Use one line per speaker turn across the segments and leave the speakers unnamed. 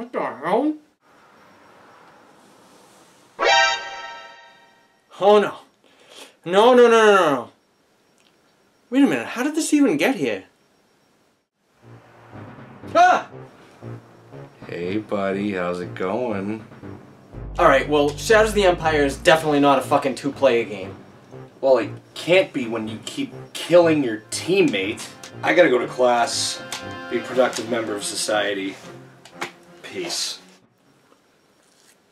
What the hell? Oh no. No. Wait a minute, how did this even get here? Ah!
Hey buddy, how's it going?
Alright, well, Shadows of the Empire is definitely not a fucking two-player game.
Well, it can't be when you keep killing your teammate. I gotta go to class, be a productive member of society. Peace.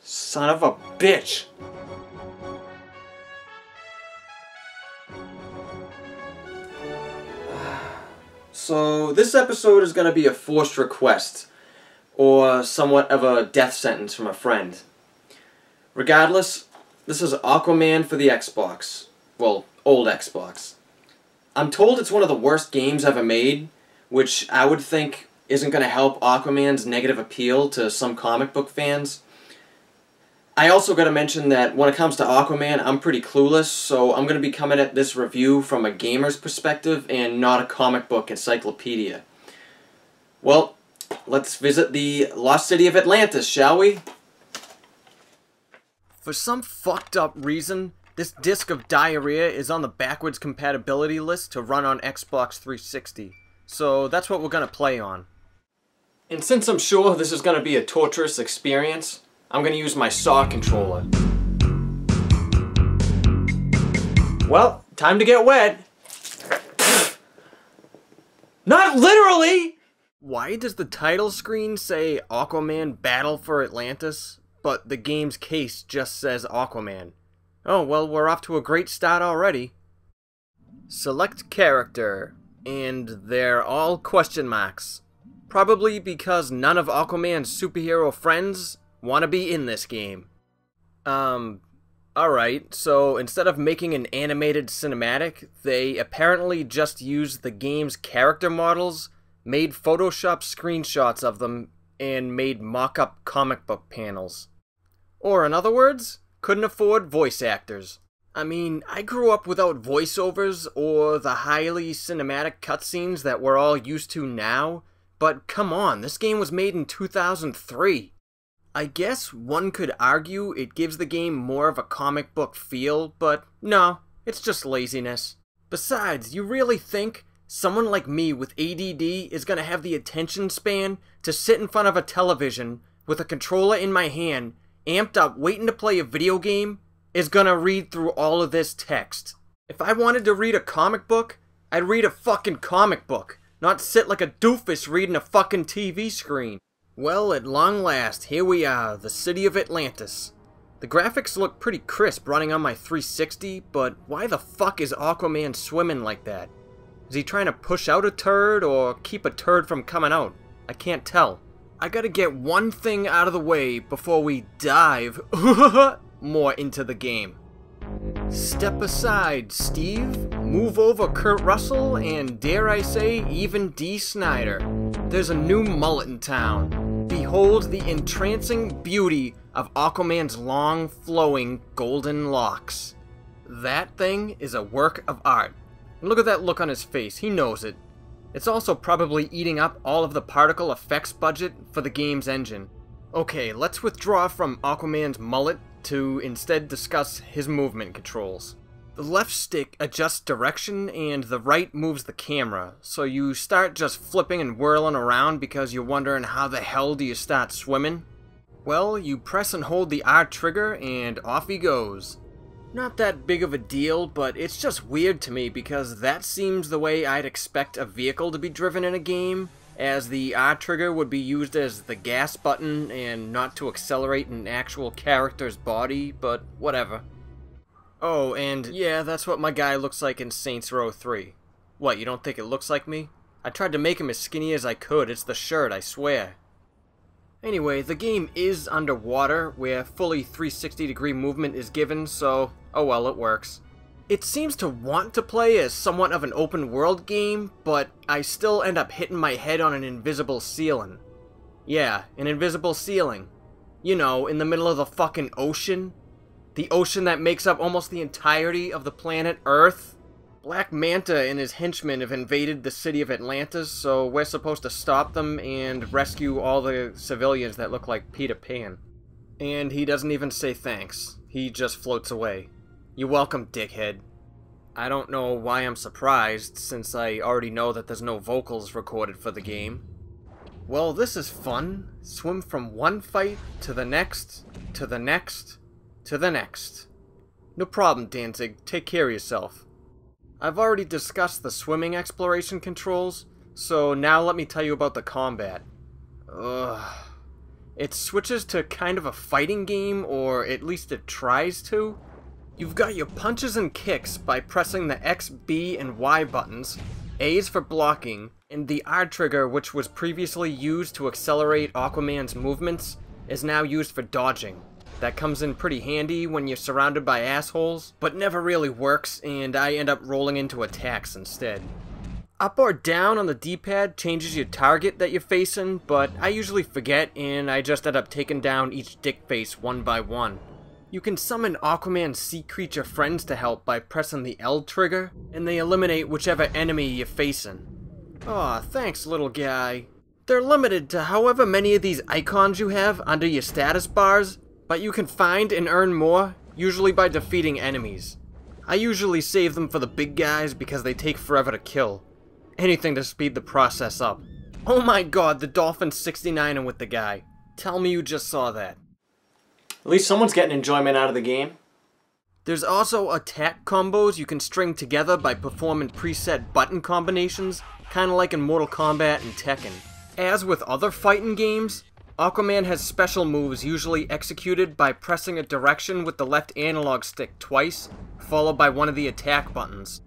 Son of a bitch. So, this episode is gonna be a forced request, or somewhat of a death sentence from a friend. Regardless, this is Aquaman for the Xbox. Well, old Xbox. I'm told it's one of the worst games ever made, which I would think isn't going to help Aquaman's negative appeal to some comic book fans. I also got to mention that when it comes to Aquaman, I'm pretty clueless, so I'm going to be coming at this review from a gamer's perspective and not a comic book encyclopedia. Well, let's visit the lost city of Atlantis, shall we? For some fucked up reason, this disc of diarrhea is on the backwards compatibility list to run on Xbox 360. So that's what we're gonna play on. And since I'm sure this is gonna be a torturous experience, I'm gonna use my SAW controller. Well, time to get wet. Not literally! Why does the title screen say Aquaman Battle for Atlantis, but the game's case just says Aquaman? Oh, well, we're off to a great start already. Select character, and they're all question marks. Probably because none of Aquaman's superhero friends want to be in this game. Alright, so instead of making an animated cinematic, they apparently just used the game's character models, made Photoshop screenshots of them, and made mock-up comic book panels. Or in other words, couldn't afford voice actors. I mean, I grew up without voiceovers or the highly cinematic cutscenes that we're all used to now, but come on, this game was made in 2003. I guess one could argue it gives the game more of a comic book feel, but no, it's just laziness. Besides, you really think someone like me with ADD is gonna have the attention span to sit in front of a television with a controller in my hand, amped up waiting to play a video game, is gonna read through all of this text? If I wanted to read a comic book, I'd read a fucking comic book, not sit like a doofus reading a fucking TV screen. Well, at long last, here we are, the city of Atlantis. The graphics look pretty crisp running on my 360, but why the fuck is Aquaman swimming like that? Is he trying to push out a turd or keep a turd from coming out? I can't tell. I gotta get one thing out of the way before we dive more into the game. Step aside, Steve. Move over, Kurt Russell, and dare I say, even Dee Snider. There's a new mullet in town. Behold the entrancing beauty of Aquaman's long, flowing, golden locks. That thing is a work of art. And look at that look on his face, he knows it. It's also probably eating up all of the particle effects budget for the game's engine. Okay, let's withdraw from Aquaman's mullet to instead discuss his movement controls. The left stick adjusts direction and the right moves the camera, so you start just flipping and whirling around because you're wondering how the hell do you start swimming? Well, you press and hold the R trigger and off he goes. Not that big of a deal, but it's just weird to me because that seems the way I'd expect a vehicle to be driven in a game, as the R trigger would be used as the gas button and not to accelerate an actual character's body, but whatever. Oh, and yeah, that's what my guy looks like in Saints Row 3. What, you don't think it looks like me? I tried to make him as skinny as I could, it's the shirt, I swear. Anyway, the game is underwater, where fully 360-degree movement is given, so oh well, it works. It seems to want to play as somewhat of an open-world game, but I still end up hitting my head on an invisible ceiling. Yeah, an invisible ceiling. You know, in the middle of the fucking ocean. The ocean that makes up almost the entirety of the planet Earth. Black Manta and his henchmen have invaded the city of Atlantis, so we're supposed to stop them and rescue all the civilians that look like Peter Pan. And he doesn't even say thanks. He just floats away. You're welcome, dickhead. I don't know why I'm surprised, since I already know that there's no vocals recorded for the game. Well, this is fun. Swim from one fight to the next, to the next, to the next. No problem, Danzig. Take care of yourself. I've already discussed the swimming exploration controls, so now let me tell you about the combat. Ugh. It switches to kind of a fighting game, or at least it tries to. You've got your punches and kicks by pressing the X, B, and Y buttons. A is for blocking, and the R trigger, which was previously used to accelerate Aquaman's movements, is now used for dodging. That comes in pretty handy when you're surrounded by assholes, but never really works, and I end up rolling into attacks instead. Up or down on the D-pad changes your target that you're facing, but I usually forget, and I just end up taking down each dick face one by one. You can summon Aquaman's sea creature friends to help by pressing the L trigger, and they eliminate whichever enemy you're facing. Aw, thanks, little guy. They're limited to however many of these icons you have under your status bars, but you can find and earn more, usually by defeating enemies. I usually save them for the big guys because they take forever to kill. Anything to speed the process up. Oh my god, the Dolphin's 69ing with the guy. Tell me you just saw that.
At least someone's getting enjoyment out of the game.
There's also attack combos you can string together by performing preset button combinations, kinda like in Mortal Kombat and Tekken. As with other fighting games, Aquaman has special moves usually executed by pressing a direction with the left analog stick twice, followed by one of the attack buttons.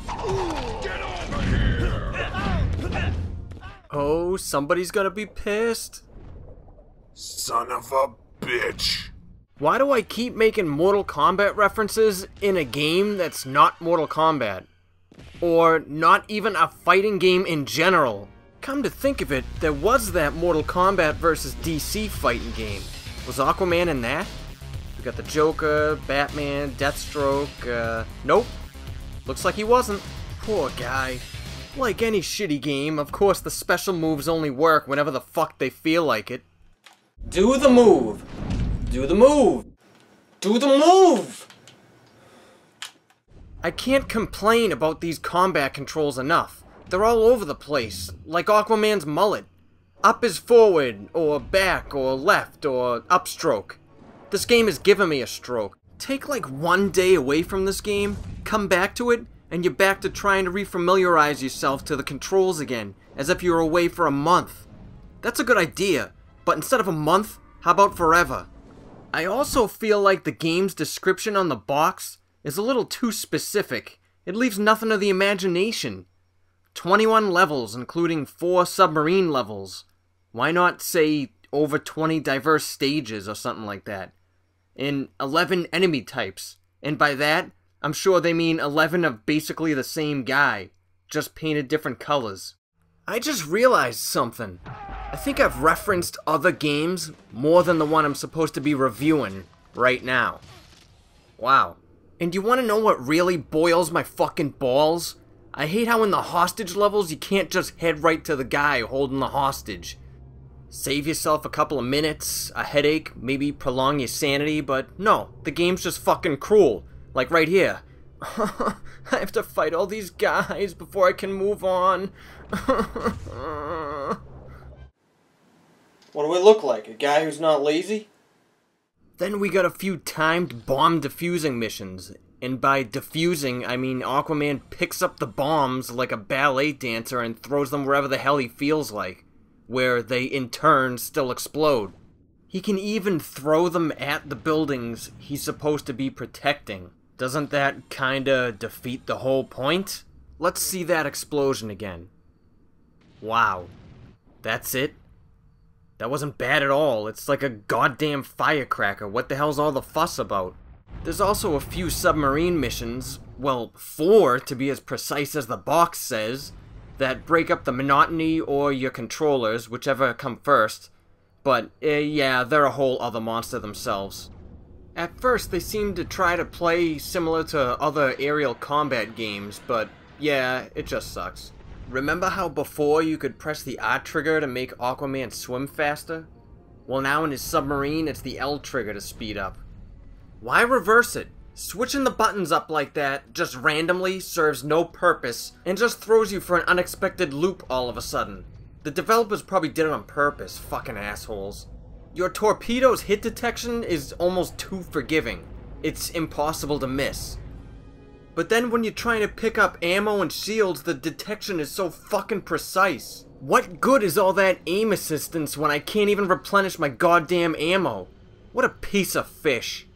Get over here!
Oh, somebody's gonna be pissed.
Son of a bitch.
Why do I keep making Mortal Kombat references in a game that's not Mortal Kombat? Or not even a fighting game in general? Come to think of it, there was that Mortal Kombat vs. DC fighting game. Was Aquaman in that? We got the Joker, Batman, Deathstroke, nope. Looks like he wasn't. Poor guy. Like any shitty game, of course the special moves only work whenever the fuck they feel like it.
Do the move! Do the move! Do the move!
I can't complain about these combat controls enough. They're all over the place, like Aquaman's mullet. Up is forward, or back, or left, or upstroke. This game is giving me a stroke. Take like one day away from this game, come back to it, and you're back to trying to refamiliarize yourself to the controls again, as if you were away for a month. That's a good idea, but instead of a month, how about forever? I also feel like the game's description on the box is a little too specific. It leaves nothing to the imagination. 21 levels, including 4 submarine levels. Why not say over 20 diverse stages or something like that? And 11 enemy types. And by that, I'm sure they mean 11 of basically the same guy, just painted different colors. I just realized something. I think I've referenced other games more than the one I'm supposed to be reviewing right now. Wow. And you want to know what really boils my fucking balls? I hate how in the hostage levels you can't just head right to the guy holding the hostage. Save yourself a couple of minutes, a headache, maybe prolong your sanity, but no, the game's just fucking cruel. Like right here. I have to fight all these guys before I can move on.
What do I look like? A guy who's not lazy?
Then we got a few timed bomb defusing missions. And by defusing, I mean Aquaman picks up the bombs like a ballet dancer and throws them wherever the hell he feels like, where they in turn still explode. He can even throw them at the buildings he's supposed to be protecting. Doesn't that kinda defeat the whole point? Let's see that explosion again. Wow. That's it? That wasn't bad at all. It's like a goddamn firecracker. What the hell's all the fuss about? There's also a few submarine missions, well, 4 to be as precise as the box says, that break up the monotony or your controllers, whichever come first. But, yeah, they're a whole other monster themselves. At first, they seemed to try to play similar to other aerial combat games, but yeah, it just sucks. Remember how before you could press the R trigger to make Aquaman swim faster? Well, now in his submarine, it's the L trigger to speed up. Why reverse it? Switching the buttons up like that, just randomly, serves no purpose, and just throws you for an unexpected loop all of a sudden. The developers probably did it on purpose, fucking assholes. Your torpedo's hit detection is almost too forgiving. It's impossible to miss. But then when you're trying to pick up ammo and shields, the detection is so fucking precise. What good is all that aim assistance when I can't even replenish my goddamn ammo? What a piece of fish.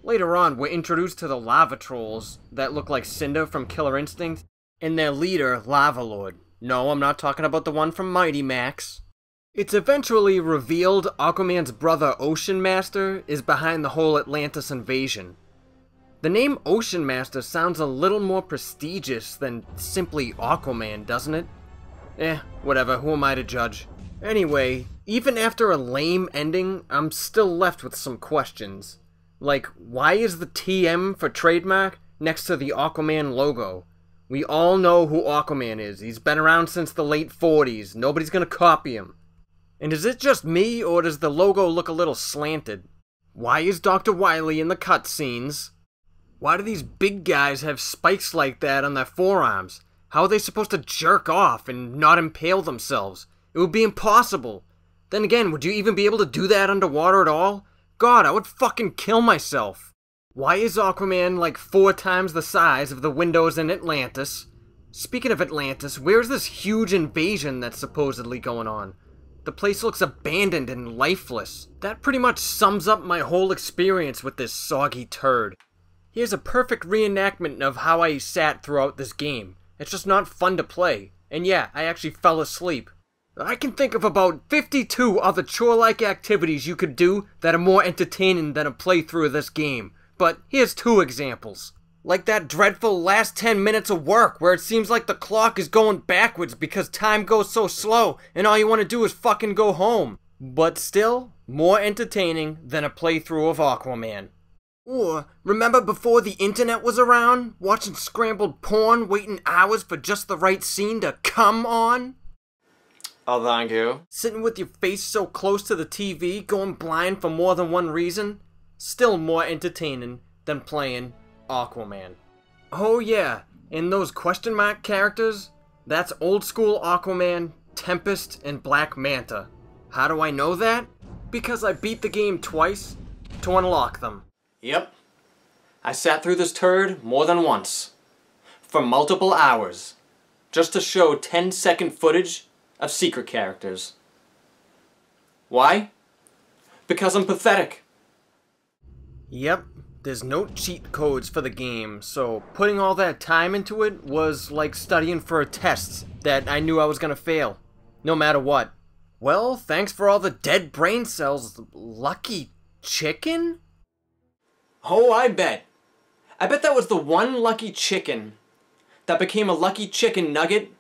Later on, we're introduced to the lava trolls that look like Cinder from Killer Instinct, and their leader, Lava Lord. No, I'm not talking about the one from Mighty Max. It's eventually revealed Aquaman's brother Ocean Master is behind the whole Atlantis invasion. The name Ocean Master sounds a little more prestigious than simply Aquaman, doesn't it? Whatever, who am I to judge? Anyway, even after a lame ending, I'm still left with some questions. Like, why is the TM for trademark next to the Aquaman logo? We all know who Aquaman is. He's been around since the late 40s. Nobody's gonna copy him. And is it just me, or does the logo look a little slanted? Why is Dr. Wily in the cutscenes? Why do these big guys have spikes like that on their forearms? How are they supposed to jerk off and not impale themselves? It would be impossible. Then again, would you even be able to do that underwater at all? God, I would fucking kill myself. Why is Aquaman like 4 times the size of the windows in Atlantis? Speaking of Atlantis, where's this huge invasion that's supposedly going on? The place looks abandoned and lifeless. That pretty much sums up my whole experience with this soggy turd. Here's a perfect reenactment of how I sat throughout this game. It's just not fun to play. And yeah, I actually fell asleep. I can think of about 52 other chore-like activities you could do that are more entertaining than a playthrough of this game. But here's 2 examples. Like that dreadful last 10 minutes of work where it seems like the clock is going backwards because time goes so slow and all you want to do is fucking go home. But still, more entertaining than a playthrough of Aquaman. Or, remember before the internet was around? Watching scrambled porn, waiting hours for just the right scene to come on?
Oh, thank you.
Sitting with your face so close to the TV, going blind for more than one reason? Still more entertaining than playing Aquaman. Oh yeah, and those question mark characters? That's old school Aquaman, Tempest, and Black Manta. How do I know that? Because I beat the game twice to unlock them.
Yep. I sat through this turd more than once. For multiple hours. Just to show 10-second footage of secret characters. Why? Because I'm pathetic.
Yep, there's no cheat codes for the game, so putting all that time into it was like studying for a test that I knew I was gonna fail, no matter what. Well, thanks for all the dead brain cells, lucky chicken?
Oh, I bet. I bet that was the one lucky chicken that became a lucky chicken nugget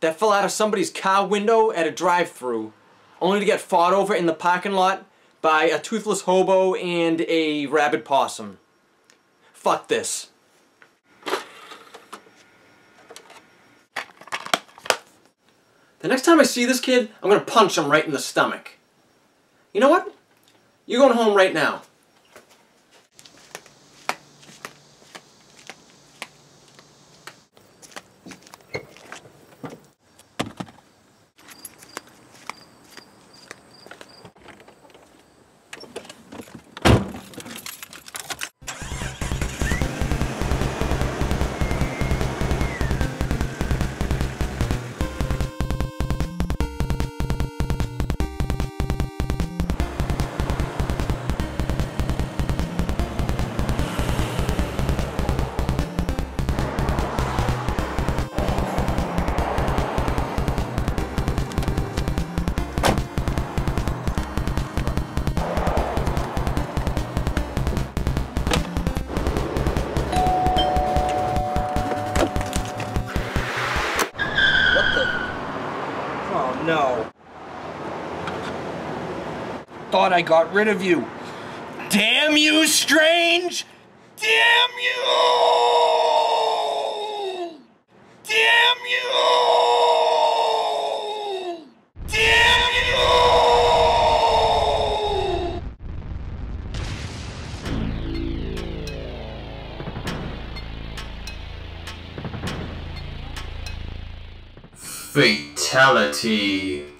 that fell out of somebody's car window at a drive-thru, only to get fought over in the parking lot by a toothless hobo and a rabid possum. Fuck this. The next time I see this kid, I'm gonna punch him right in the stomach. You know what? You're going home right now.
No. Thought I got rid of you.
Damn you, Strange! Damn you! Damn you! Damn you!
Fatality.